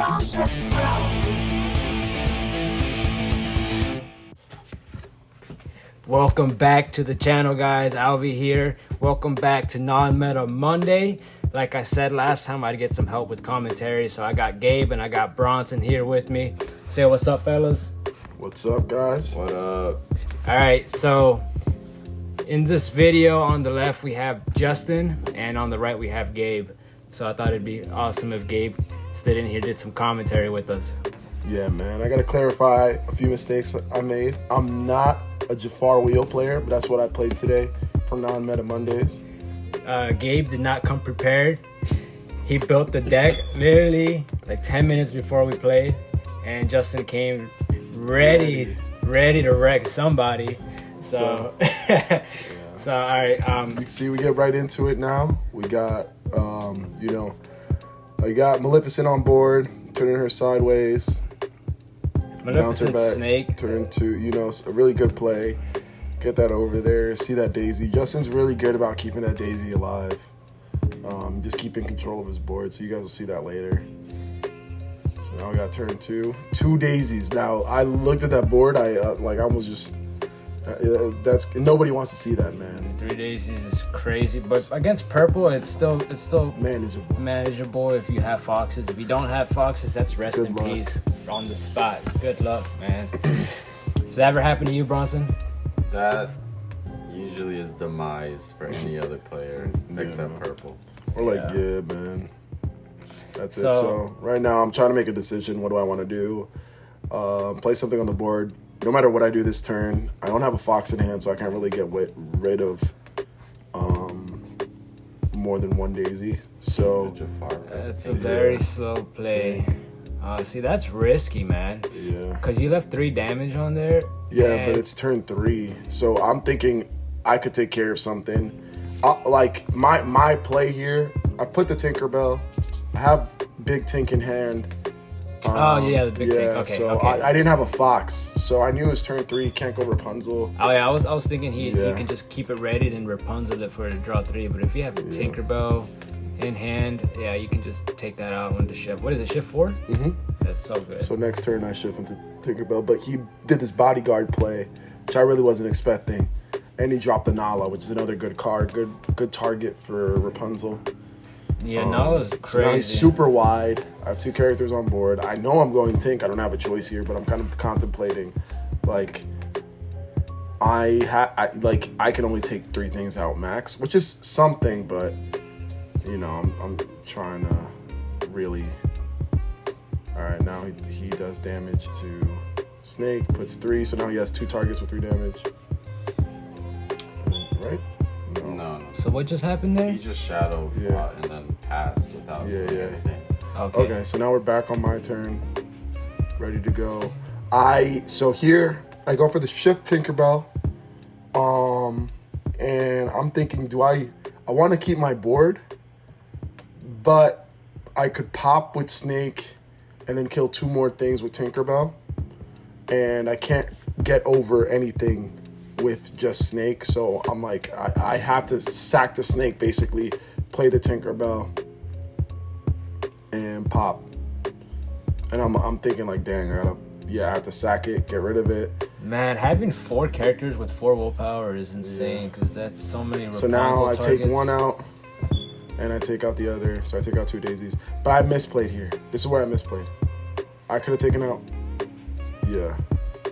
Gossip Bros. Welcome back to the channel, guys. Alvi here. Welcome back to Non-Meta Monday. Like I said last time, I'd get some help with commentary, so I got Gabe and I got Bronson here with me. Say what's up, fellas. What's up, guys? What up? All right, so in this video, on the left we have Justin, and on the right we have Gabe. So I thought it'd be awesome if Gabe stayed in here, did some commentary with us. Yeah, man. I gotta clarify a few mistakes I made. I'm not a Jafar wheel player, but that's what I played today for Non-Meta Mondays. Gabe did not come prepared. He built the deck literally like 10 minutes before we played, and Justin came ready to wreck somebody. So so all right. You see, we get right into it now. We got, I got Maleficent on board, turning her sideways. Bounce her back, Snake. turn into, a really good play. Get that over there. See that daisy. Justin's really good about keeping that daisy alive. Just keeping control of his board. So you guys will see that later. So now we got turn two. Two daisies. Now I looked at that board. I almost just. That's nobody wants to see that, man. 3 daisies is crazy, but against purple, it's still Manageable. if you have foxes. If you don't have foxes, that's rest Good in luck. peace on the spot. Good luck, man. Does that ever happen to you, Bronson? That usually is demise for any other player except Yeah. purple. We're like, yeah, man. That's it. So right now, I'm trying to make a decision. What do I want to do? Play something on the board. No matter what I do this turn, I don't have a fox in hand, so I can't really get rid of more than one daisy. So Jafar. That's a very slow play. See, that's risky, man. yeah, Because you left 3 damage on there. yeah, and but it's turn 3, so I'm thinking I could take care of something. Like my play here, I put the Tinkerbell. I have big Tink in hand. the big thing. Okay, so okay. I didn't have a fox, so I knew it was turn 3. Can't go Rapunzel. Oh yeah, I was thinking he Yeah. can just keep it ready and Rapunzel it for a draw 3. But if you have Tinkerbell in hand, yeah, you can just take that out into shift. What is it, shift 4? Mm-hmm. That's so good. So next turn I shift into Tinkerbell, but he did this bodyguard play, which I really wasn't expecting, and he dropped the Nala, which is another good card, good target for Rapunzel. Yeah, no, it's So now crazy. he's super wide. I have 2 characters on board. I know I'm going Tink. I don't have a choice here, but I'm kind of contemplating, like, I can only take 3 things out max, which is something, but I'm trying to really. All right, now he does damage to Snake, puts 3, so now he has 2 targets with 3 damage. Right? No. So what just happened there? He just shadow Yeah. and then passed without doing Yeah. anything. Okay, so now we're back on my turn. Ready to go. So here I go for the shift Tinkerbell. And I'm thinking, I want to keep my board, but I could pop with Snake and then kill 2 more things with Tinkerbell. And I can't get over anything with just Snake, so I'm like, I have to sack the Snake, basically, play the Tinkerbell and pop. And I'm thinking like, dang, I have to sack it, get rid of it. Man, having 4 characters with 4 willpower is insane because that's so many. So now I Rapunzel take one out and I take out the other. So I take out 2 daisies. But I misplayed here. This is where I misplayed. I could have taken out,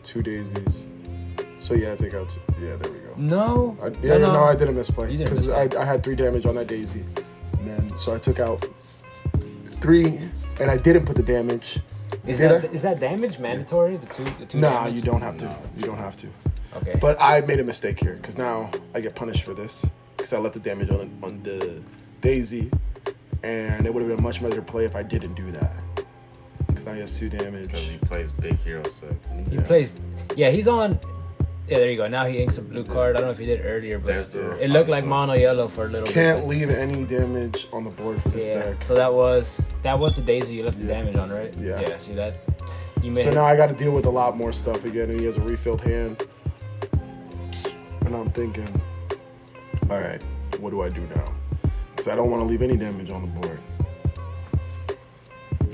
2 daisies. So yeah, I take out 2. Yeah, there we go. No. No, I didn't misplay You didn't because misplay. I had 3 damage on that daisy. And then so I took out 3 and I didn't put the damage. Is Did that damage mandatory? The two Nah, damage? you don't have to. You don't have to. Okay. But I made a mistake here because now I get punished for this because I left the damage on the daisy, and it would have been a much better play if I didn't do that. Because now he has 2 Because damage. he plays Big Hero 6. He plays. Yeah, he's on. Yeah, there you go. Now he inks a blue card. I don't know if he did earlier, but There's the it looked like punishment. mono yellow for a little Can't bit. leave any damage on the board for this Yeah. deck. So that was the daisy you left the Yeah. damage on, right? Yeah. Yeah. See that? You made. So now I got to deal with a lot more stuff again, and he has a refilled hand. And I'm thinking, all right, what do I do now? Because I don't want to leave any damage on the board.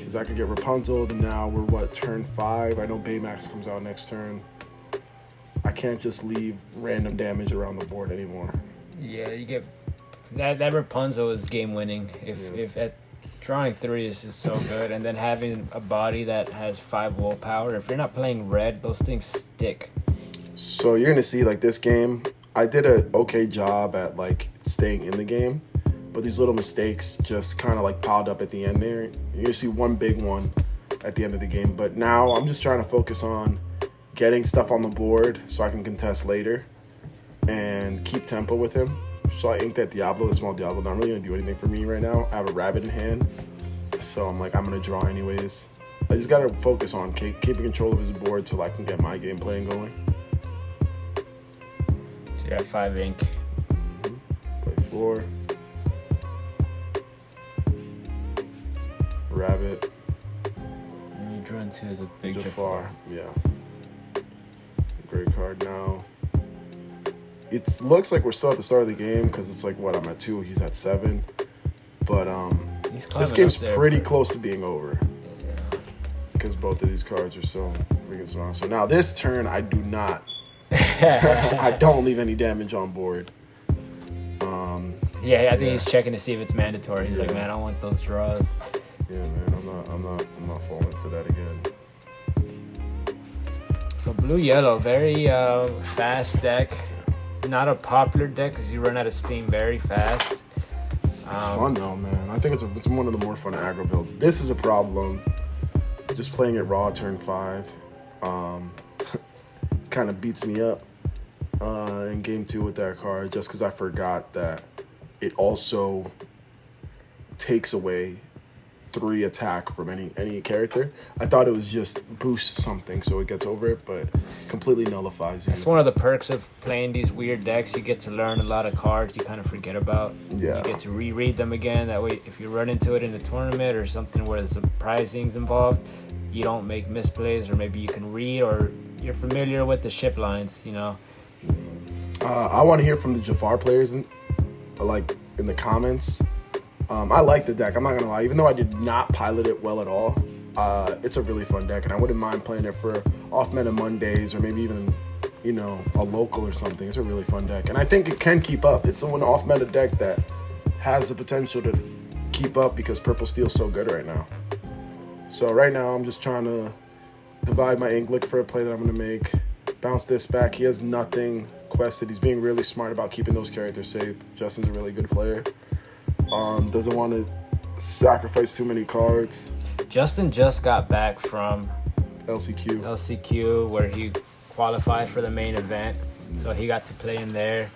Because I could get Rapunzel, and now we're what, turn 5? I know Baymax comes out next turn. I can't just leave random damage around the board anymore. Yeah, you get that Rapunzel is game winning. If at drawing 3 is just so good, and then having a body that has 5 willpower. If you're not playing red, those things stick. So you're gonna see like this game, I did a okay job at like staying in the game, but these little mistakes just kind of like piled up at the end there. You're gonna see one big one at the end of the game, but now I'm just trying to focus on getting stuff on the board so I can contest later and keep tempo with him. So I inked that Diablo, the small Diablo, not really gonna do anything for me right now. I have a rabbit in hand, so I'm like, I'm gonna draw anyways. I just gotta focus on keeping control of his board so I can get my game plan going. So you have 5 ink. Play 4. Rabbit. And you drew into the big Jafar. Yeah. Great card now. It looks like we're still at the start of the game because it's like, what, I'm at 2, he's at 7. But this game's pretty close to being over. Yeah. Because both of these cards are so freaking strong. So now this turn, I do not. I don't leave any damage on board. Yeah, I think he's checking to see if it's mandatory. He's like, man, I don't want those draws. Yeah, man, I'm not falling for that again. So blue-yellow, very fast deck. Not a popular deck because you run out of steam very fast. It's fun though, man. I think it's one of the more fun aggro builds. This is a problem. Just playing it raw turn 5 kind of beats me up in game 2 with that card just because I forgot that it also takes away 3 attack from any character. I thought it was just boost something so it gets over it, but completely nullifies you. It's one of the perks of playing these weird decks. You get to learn a lot of cards you kind of forget about. Yeah. You get to reread them again. That way, if you run into it in a tournament or something where there's surprisings involved, you don't make misplays, or maybe you can read, or you're familiar with the shift lines, you know. I want to hear from the Jafar players in the comments. I like the deck, I'm not gonna lie. Even though I did not pilot it well at all, it's a really fun deck, and I wouldn't mind playing it for off-meta Mondays, or maybe even, you know, a local or something. It's a really fun deck, and I think it can keep up. It's an off-meta deck that has the potential to keep up because Purple Steel's so good right now. So right now, I'm just trying to divide my ink, look for a play that I'm gonna make, bounce this back. He has nothing quested. He's being really smart about keeping those characters safe. Justin's a really good player. Doesn't want to sacrifice too many cards. Justin just got back from LCQ, where he qualified for the main event, so he got to play in there.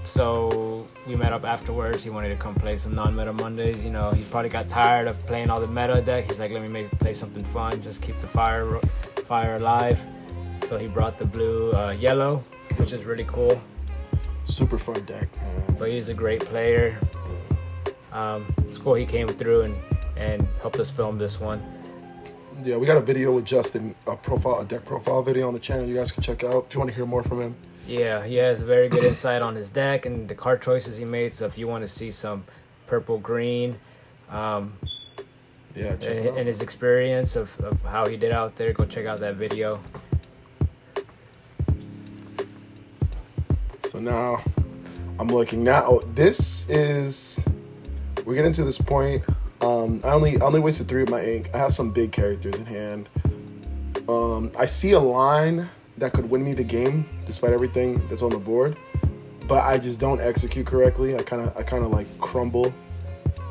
So we met up afterwards. He wanted to come play some non-meta Mondays. You know, he probably got tired of playing all the meta deck. He's like, let me play something fun, just keep the fire alive. So he brought the blue yellow, which is really cool. Super fun deck, man. But he's a great player. It's cool he came through and helped us film this one. Yeah, we got a video with Justin, a deck profile video on the channel you guys can check out if you want to hear more from him. Yeah, he has very good insight on his deck and the card choices he made. So if you want to see some purple green, yeah, check it out. and his experience of how he did out there, go check out that video. So now I'm looking now. We're getting to this point. I only wasted 3 of my ink. I have some big characters in hand. I see a line that could win me the game despite everything that's on the board, but I just don't execute correctly. I kind of like crumble.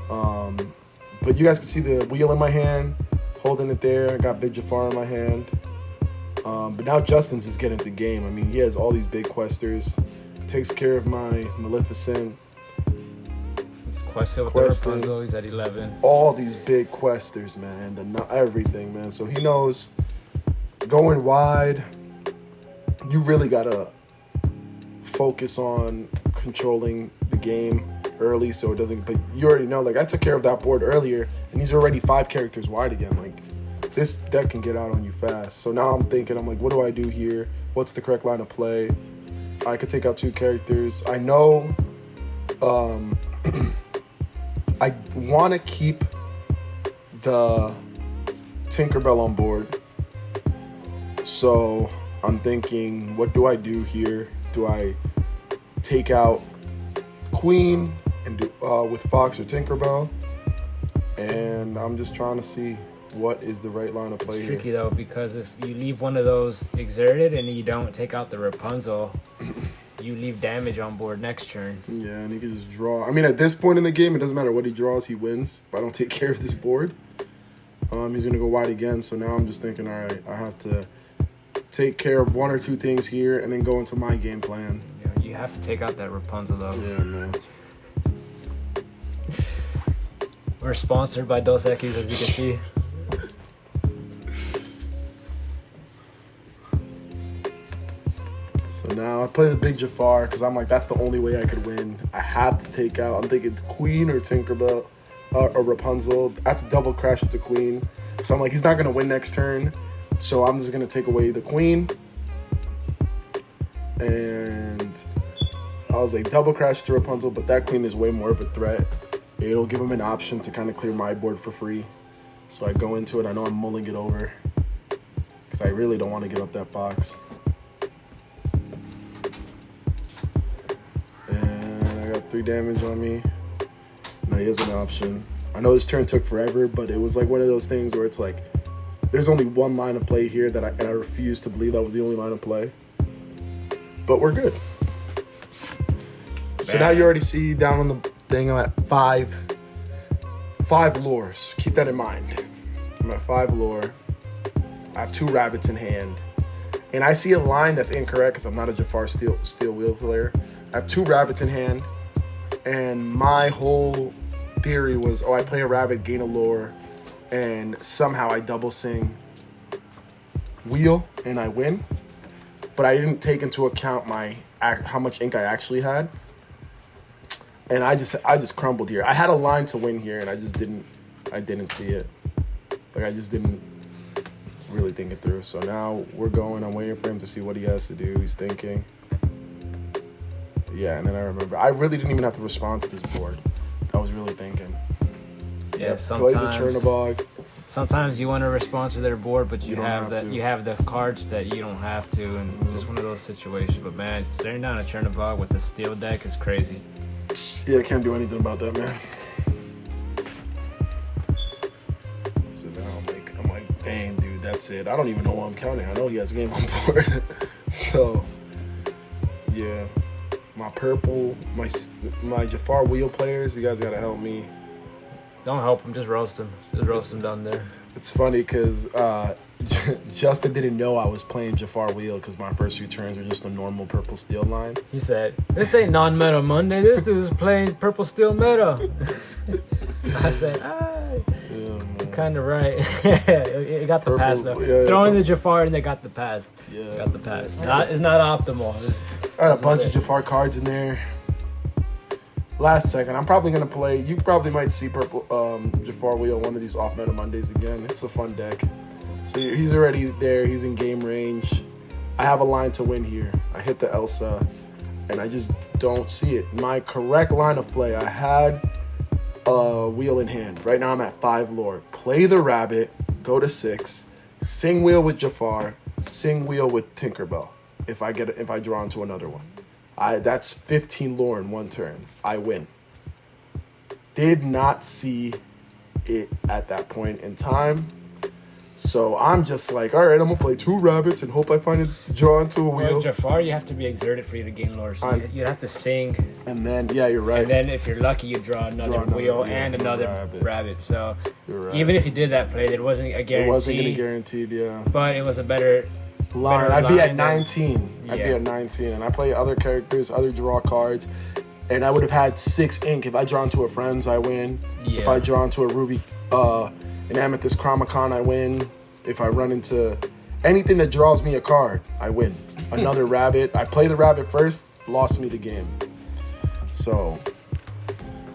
But you guys can see the wheel in my hand, holding it there. I got Big Jafar in my hand. But now Justin's is getting to game. I mean, he has all these big questers. Takes care of my Maleficent. He's quested with the Rapunzel. He's at 11. All these big questers, man. Everything, man. So he knows going wide, you really got to focus on controlling the game early so it doesn't. But you already know, like, I took care of that board earlier, and he's already 5 characters wide again. Like, this deck can get out on you fast. So now I'm thinking, I'm like, what do I do here? What's the correct line of play? I could take out 2 characters. I know I want to keep the Tinkerbell on board. So I'm thinking, what do I do here? Do I take out Queen and do with Fox or Tinkerbell? And I'm just trying to see what is the right line of play It's here. tricky though, because if you leave one of those exerted and you don't take out the Rapunzel, you leave damage on board next turn. Yeah, and he can just draw. I mean, at this point in the game, it doesn't matter what he draws, he wins. If I don't take care of this board, he's going to go wide again. So now I'm just thinking, all right, I have to take care of one or two things here and then go into my game plan. Yeah, you have to take out that Rapunzel though. Yeah, man. We're sponsored by Dos Equis, as you can see. So now I play the big Jafar because I'm like, that's the only way I could win. I have to take out, I'm thinking Queen or Tinkerbell or Rapunzel. I have to double crash into Queen. So I'm like, he's not going to win next turn. So I'm just going to take away the Queen. And I was like, double crash to Rapunzel, but that Queen is way more of a threat. It'll give him an option to kind of clear my board for free. So I go into it. I know I'm mulling it over because I really don't want to give up that box. And I got 3 damage on me. Now he has an option. I know this turn took forever, but it was like one of those things where it's like, there's only one line of play here that I refuse to believe that was the only line of play. But we're good. So now you already see down on the thing, I'm at 5 lures. Keep that in mind. I'm at 5 lure. I have 2 rabbits in hand. And I see a line that's incorrect because I'm not a Jafar steel wheel player. I have 2 rabbits in hand. And my whole theory was, I play a rabbit, gain a lure, and somehow I double sing wheel and I win. But I didn't take into account how much ink I actually had. And I just crumbled here. I had a line to win here, and I didn't see it. Like, I just didn't really think it through. So now we're going. I'm waiting for him to see what he has to do. He's thinking. Yeah, and then I remember. I really didn't even have to respond to this board. I was really thinking. Yeah, plays a Chernobog. Sometimes you want to respond to their board, but you don't have have to. you have the cards that you don't have to, and just one of those situations. But man, staring down a Chernobog with the steel deck is crazy. Yeah, I can't do anything about that, man. So now I'm like, dang, dude, that's it. I don't even know what I'm counting. I know he has game on board. So, yeah. My purple, my Jafar wheel players, you guys gotta help me. Don't help him, just roast him. Just roast him down there. It's funny because Justin didn't know I was playing Jafar wheel because my first 2 turns were just a normal purple steel line. He said, "This ain't non-meta Monday. This dude's playing purple steel meta." I said, "You're kind of right." It got the pass though. Yeah, Throwing the Jafar and they got the pass. Yeah, Got the pass. It's not optimal. I had a bunch of Jafar cards in there. Last second, I'm probably gonna play. You probably might see purple Jafar wheel one of these off meta Mondays again. It's a fun deck. So he's already there. He's in game range. I have a line to win here. I hit the Elsa, and I just don't see it. My correct line of play. I had a wheel in hand. Right now I'm at 5 lore. Play the rabbit. Go to 6. Sing wheel with Jafar. Sing wheel with Tinkerbell. If I draw into another one. That's 15 lore in 1 turn. I win. Did not see it at that point in time. So I'm just like, all right, I'm going to play 2 rabbits and hope I find it draw into a wheel. With Jafar, you have to be exerted for you to gain lore. So you have to sing. And then, yeah, you're right. And then if you're lucky, you draw another wheel and another rabbit. So You're right. even if you did that play, it wasn't a guarantee. It wasn't going to guaranteed, yeah. But it was a better line. I'd be at 19. I'd be Yeah. at 19. And I play other characters, other draw cards. And I would have had 6 ink. If I draw into a Friends, I win. Yeah. If I draw into a Ruby, an Amethyst Chromacon, I win. If I run into anything that draws me a card, I win. Another rabbit. I play the rabbit first, lost me the game. So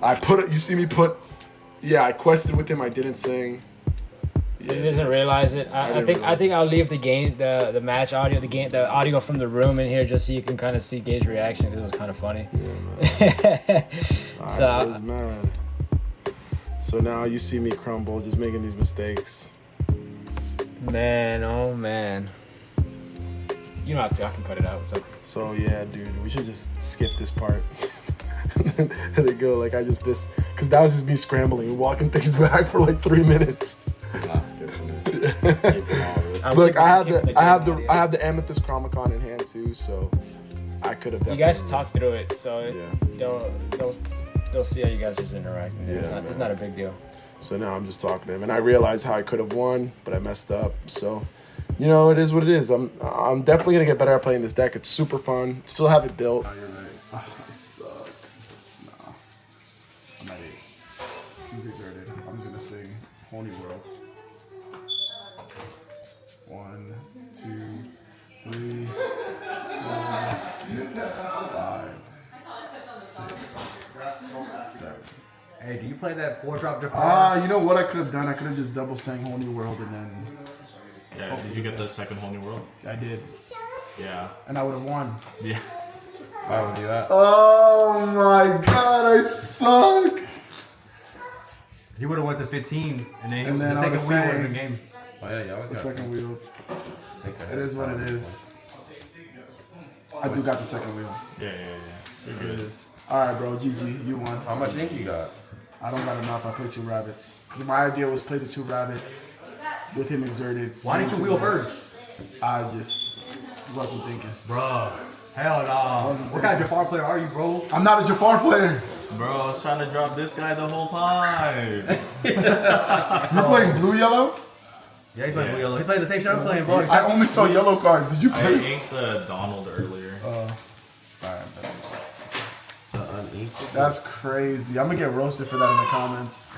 I you see me put, I quested with him, I didn't sing. So he doesn't realize it. I think I'll leave the match audio, the audio from the room in here just so you can kind of see Gage's reaction because it was kind of funny. Yeah, man. So I was mad. So now you see me crumble, just making these mistakes. Man, oh man. You don't have to. I can cut it out. So. So yeah, dude, we should just skip this part. And then go like I just missed, because that was just me scrambling and walking things back for like 3 minutes. I'm not skipping it. Let's keep all this. Look, I have the Amethyst Chromacon in hand too, so I could have. You guys talk through it, so Yeah. they'll see how you guys just interact. Yeah, It's not a big deal. So now I'm just talking to him, and I realized how I could have won, but I messed up. So, you know, it is what it is. I'm definitely gonna get better at playing this deck. It's super fun. Still have it built. Oh, you're right. Oh, I suck. Nah. I'm at 8. He's exerted. I'm just gonna sing Whole New World. 1, 2, 3, 4, 5, 6, 7. Hey, do you play that 4-drop Jafar? You know what I could have done? I could have just double sang Whole New World and then Yeah, did you get the second whole new world? I did. Yeah. And I would have won. Yeah. Why would do that? Oh my god, I suck! He would have went to 15, and then And then the I second was wheel would have saying- been game. Oh yeah, you always The got second wheel. Okay. It is what it is. I do got the second wheel. Yeah. You're It good. is. Alright, bro, GG, you won. How much ink you got? I don't got enough. I played 2 rabbits. Because my idea was play the 2 rabbits with him exerted. Why didn't you wheel first? I just wasn't thinking. Bro, hell no. What kind of Jafar player are you, bro? I'm not a Jafar player. Bro, I was trying to drop this guy the whole time. You're playing blue yellow? Yeah, he's playing yellow. He's playing the same shit I'm playing, bro. I only saw yellow cards. Did you I play? inked the Donald earlier. That's crazy. I'm gonna get roasted for that in the comments.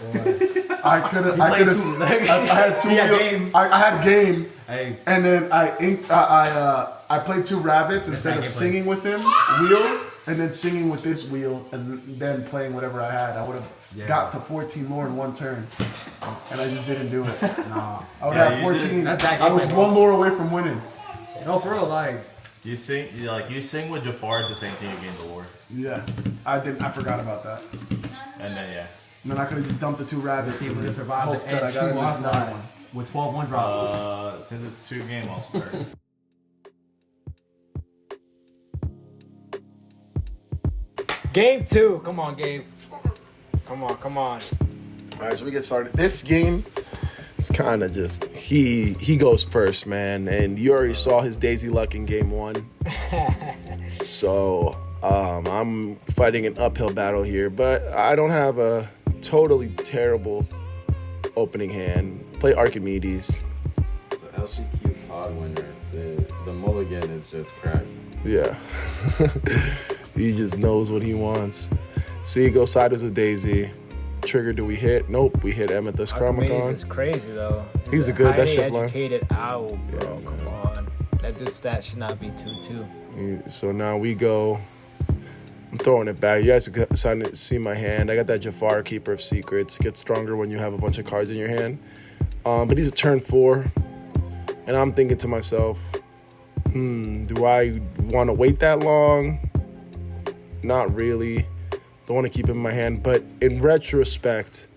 I could have. I played could two. have. I had 2 He had wheel. game. I had game. Hey, And then I inked. I played 2 rabbits instead of not gameplay. singing with him wheel, and then singing with this wheel, and then playing whatever I had. I would have got to 14 more in 1 turn, and I just didn't do it. nah. I would Yeah, have you 14. That's bad I was gameplay, bro. 1 lore away from winning. No, for real, like, You sing with Jafar, it's the same thing you gain the war. Yeah, I didn't. I forgot about that. And then yeah. And then I could have just dumped the 2 rabbits he and would have survived hope the that I edge got 2 another offline one. with 12 1-drop. Since it's 2 game, I'll start. Game 2. Come on, Gabe. Come on. All right, so we get started. This game is kind of just he goes first, man, and you already saw his Daisy luck in game 1. So I'm fighting an uphill battle here, but I don't have a totally terrible opening hand. Play Archimedes. The LCQ pod winner. The mulligan is just cracked. Yeah. He just knows what he wants. See, go sideways with Daisy. Trigger, do we hit? Nope, we hit Amethyst Archimedes Chromacon. is crazy though. He's a good- that highly shit line. educated owl, bro. Yeah, Come on. That dude's stat should not be 2-2. So now we go. I'm throwing it back. You guys are starting to see my hand. I got that Jafar, Keeper of Secrets. Gets stronger when you have a bunch of cards in your hand. But he's a turn 4. And I'm thinking to myself, do I want to wait that long? Not really. Don't want to keep him in my hand. But in retrospect,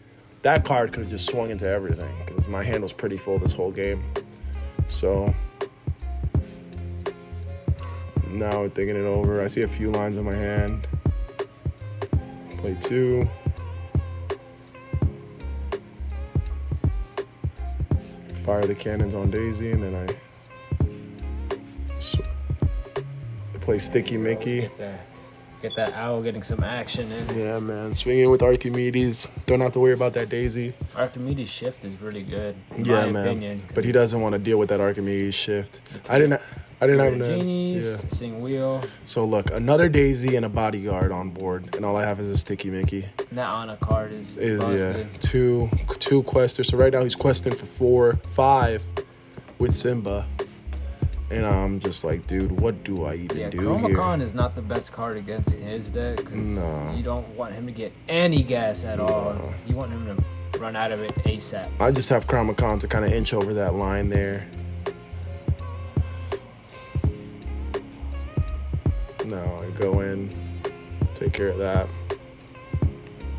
that card could have just swung into everything because my hand was pretty full this whole game. So now we're thinking it over. I see a few lines in my hand. Play 2. Fire the cannons on Daisy, and then I play Sticky Mickey. Get that owl getting some action in. Yeah, man. Swinging with Archimedes. Don't have to worry about that Daisy. Archimedes shift is really good. In Yeah, my man. opinion, But he doesn't want to deal with that Archimedes shift. I didn't have enough. Genies, Yeah. sing wheel. So look, another Daisy and a bodyguard on board, and all I have is a Sticky Mickey. That on a card is Yeah, busted. two questers. So right now he's questing for 5 with Simba, and I'm just like, dude, what do I even Yeah, do Chromacon here? is not the best card against his deck because No. you don't want him to get any gas at all. No. You want him to run out of it ASAP. I just have Chromacon to kind of inch over that line there. No, I go in, take care of that.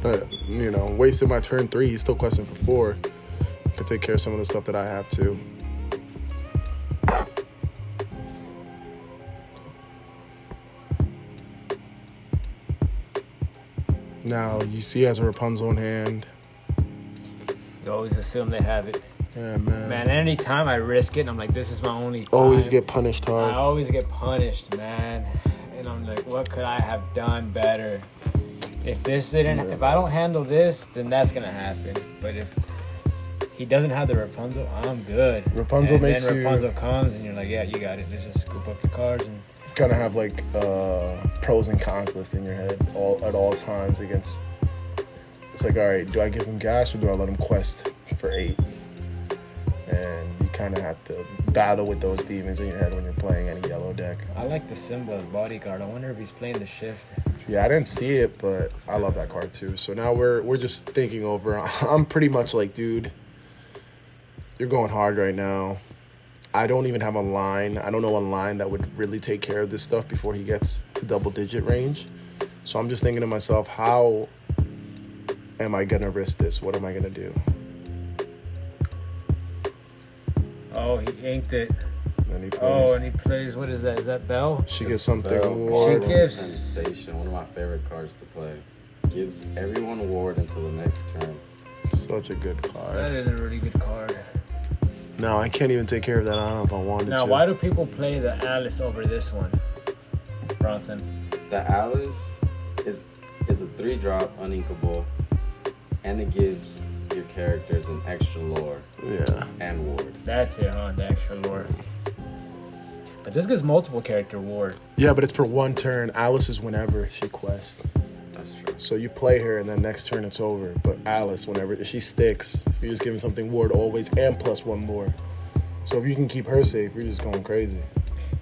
But, you know, wasted my turn 3. He's still questing for 4. Could take care of some of the stuff that I have too. Now, you see he has a Rapunzel in hand. You always assume they have it. Yeah, man. Man, anytime I risk it, I'm like, this is my only time. Always get punished hard. I always get punished, man. And I'm like, what could I have done better? If this didn't, if I don't handle this, then that's gonna happen. But if he doesn't have the Rapunzel, I'm good. Rapunzel and makes then you Rapunzel comes, and you're like, yeah, you got it. Let's just scoop up the cards and. kind of have like pros and cons list in your head at all times against. It's like, all right, do I give him gas or do I let him quest for 8? And you kind of have to battle with those demons in your head when you're playing any yellow deck. I like the symbol of bodyguard. I wonder if he's playing the shift. Yeah, I didn't see it, but I love that card too. So now we're just thinking over. I'm pretty much like, dude, you're going hard right now. I don't even have a line. I don't know a line that would really take care of this stuff before he gets to double-digit range. So I'm just thinking to myself, how am I going to risk this? What am I going to do? Oh, he inked it. And he plays. Oh, and he plays, what is that? Is that Bell? She gets something. Bell, Ward. She gives- Sensation, one of my favorite cards to play. Gives everyone ward until the next turn. Such a good That card. is a really good card. No, I can't even take care of that. I don't know if I wanted Now, to. why do people play the Alice over this one, Bronson? The Alice is a 3-drop uninkable, and it gives your characters an extra lore Yeah. and ward. That's it, huh? The extra lore. But this gives multiple character ward. Yeah, but it's for one turn. Alice is whenever she quests. That's true. So you play her, and then next turn it's over. But Alice, whenever she sticks, you're just giving something ward always, and plus 1 more. So if you can keep her safe, you're just going crazy.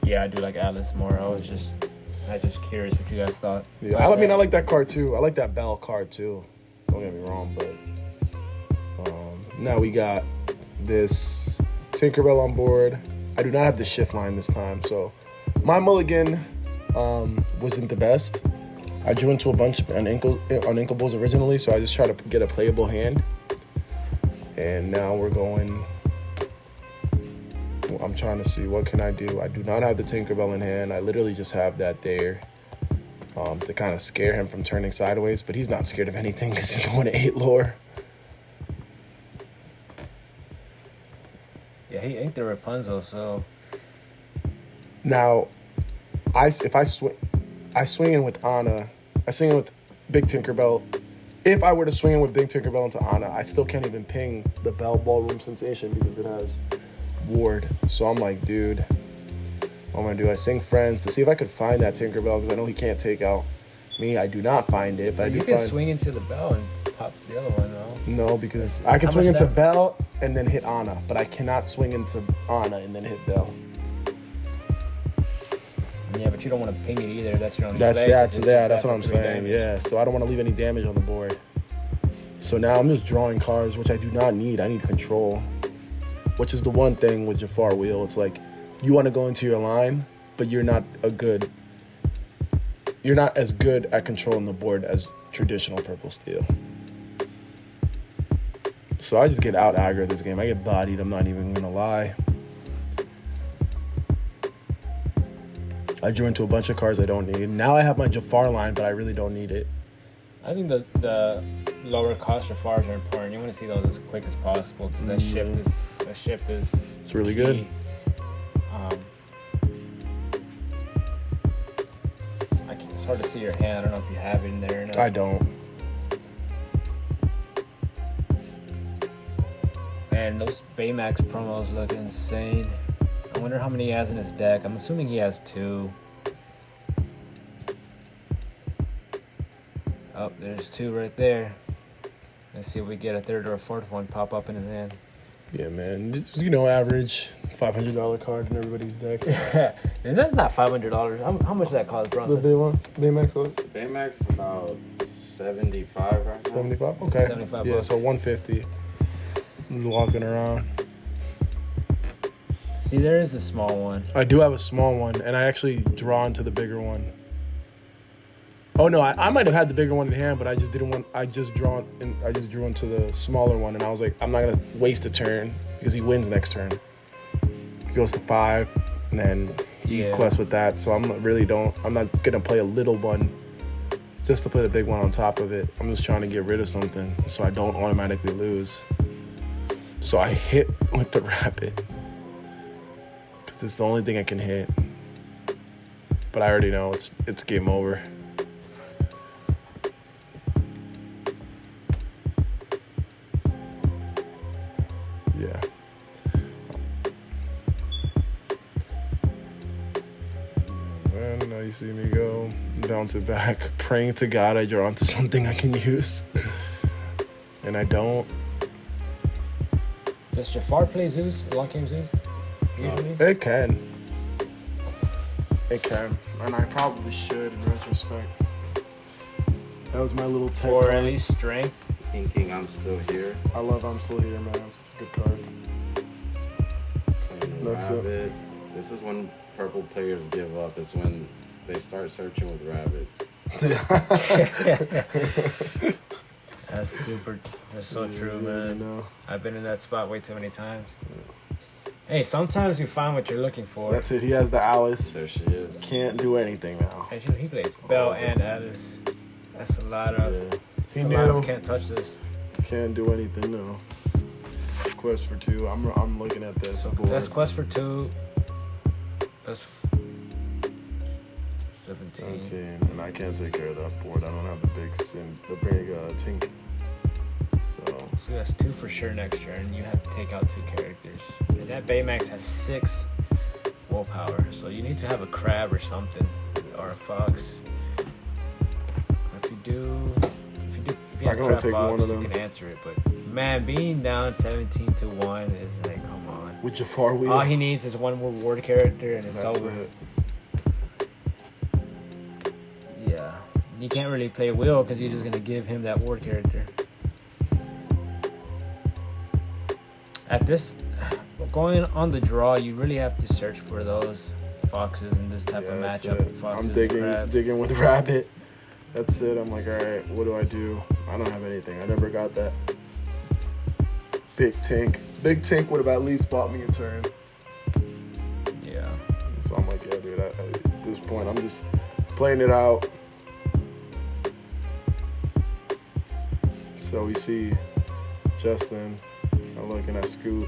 Yeah, I do like Alice more. I was just curious what you guys thought. Yeah, I mean, I like that card too. I like that Bell card too. Don't get me wrong, but now we got this Tinkerbell on board. I do not have the shift line this time, so my mulligan wasn't the best. I drew into a bunch of uninkables originally, so I just tried to get a playable hand. And now we're going. I'm trying to see what can I do. I do not have the Tinkerbell in hand. I literally just have that there to kind of scare him from turning sideways. But he's not scared of anything because he's going to 8 lore. Yeah, he inked the Rapunzel, so Now, I swing in with Anna. I swing in with Big Tinkerbell. If I were to swing in with Big Tinkerbell into Anna, I still can't even ping the Bell Ballroom Sensation because it has ward. So I'm like, dude, what am I gonna do? I sing Friends to see if I could find that Tinkerbell because I know he can't take out me. I do not find it, but I do you can find. swing into the Bell and pop the other one, though. No, because I can How swing much into that- Bell and then hit Anna, but I cannot swing into Anna and then hit Bell. Yeah, but you don't want to ping it either. That's your only That's play, 'cause yeah, it's just that's that what I'm for 3 saying. damage. Yeah, so I don't want to leave any damage on the board. So now I'm just drawing cards, which I do not need. I need control, which is the one thing with Jafar Wheel. It's like you want to go into your line, but you're not as good at controlling the board as traditional Purple Steel. So I just get out aggro this game. I get bodied. I'm not even gonna lie. I drew into a bunch of cards I don't need. Now I have my Jafar line, but I really don't need it. I think the lower cost Jafars are important. You want to see those as quick as possible because that shift is It's really key. good. It's hard to see your hand. I don't know if you have it in there or not. I don't. Man, those Baymax promos look insane. I wonder how many he has in his deck. I'm assuming he has 2. Oh, there's 2 right there. Let's see if we get a 3rd or a 4th one pop up in his hand. Yeah, man. Just, average $500 card in everybody's deck. And that's not $500. How much does that cost, The Bronson? Baymax was Baymax is about 75 right now. 75. Okay. 75 Yeah, bucks. so 150. Just walking around. See, there is a small one. I do have a small one, and I actually draw into the bigger one. Oh no, I might have had the bigger one in hand, but I just didn't want. I just drew into the smaller one, and I was like, I'm not gonna waste a turn because he wins next turn. He goes to 5, and then he quests with that. So I'm not gonna play a little one just to play the big one on top of it. I'm just trying to get rid of something so I don't automatically lose. So I hit with the rabbit because it's the only thing I can hit. But I already know it's game over. Yeah. And now you see me go, bounce it back, praying to God I draw onto something I can use. And I don't. Does Jafar play Zeus? Long game Zeus? Usually? It can. It can. And I probably should in retrospect. That was my little tech. Or card. at least strength. Thinking I'm still here. I love I'm Still Here, man. It's a good card. Playing That's it. rabbit. This is when purple players give up. Is when they start searching with rabbits. That's so true, Yeah, man. you know. I've been in that spot way too many times. Hey, sometimes you find what you're looking for. That's it. He has the Alice. There she is. Can't do anything now. And he plays Belle and Alice. That's a lot of. Yeah. He That's a lot of knew. can't touch this. Can't do anything now. Quest for 2. I'm looking at this. So board. that's quest for 2. That's 17. 17, and I can't take care of that board. I don't have the big tink. So So that's 2 for sure next turn. You have to take out 2 characters. And that Baymax has 6 willpower. So you need to have a crab or something. Or a fox. If you I can only take one of them. you can answer it. But man, being down 17-1 is like, come on. with Jafar wheel. All he needs is one more ward character and it's That's over. it. Yeah. You can't really play Will because you're just gonna give him that ward character. At this, going on the draw, you really have to search for those foxes in this type of That's matchup. it. Foxes I'm and digging crabs. with rabbit. That's it. I'm like, all right, what do I do? I don't have anything. I never got that. Big tank. Big tank would have at least bought me a turn. Yeah. So I'm like, yeah, dude. At this point, I'm just playing it out. So we see Justin. I'm looking at Scoot.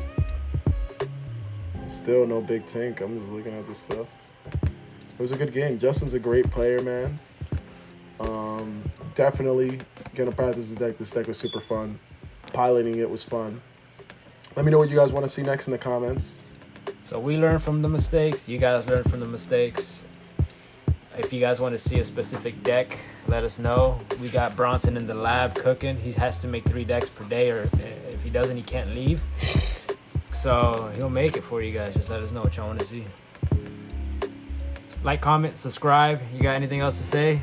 Still no big tank. I'm just looking at this stuff. It was a good game. Justin's a great player, man. Definitely gonna practice the deck. This deck was super fun. Piloting it was fun. Let me know what you guys want to see next in the comments. So we learn from the mistakes. You guys learn from the mistakes. If you guys want to see a specific deck, let us know. We got Bronson in the lab cooking. He has to make 3 decks per day, or if he doesn't, he can't leave. So he'll make it for you guys. Just let us know what y'all want to see. Like, comment, subscribe. You got anything else to say?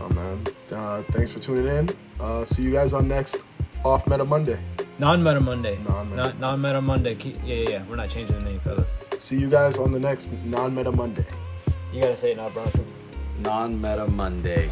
Oh man, thanks for tuning in. See you guys on next Off Meta Monday. Non-meta Monday. Non-meta. Non-meta Monday. Yeah. We're not changing the name, fellas. See you guys on the next Non-Meta Monday. You gotta say it now, Bronson. Non-meta Monday.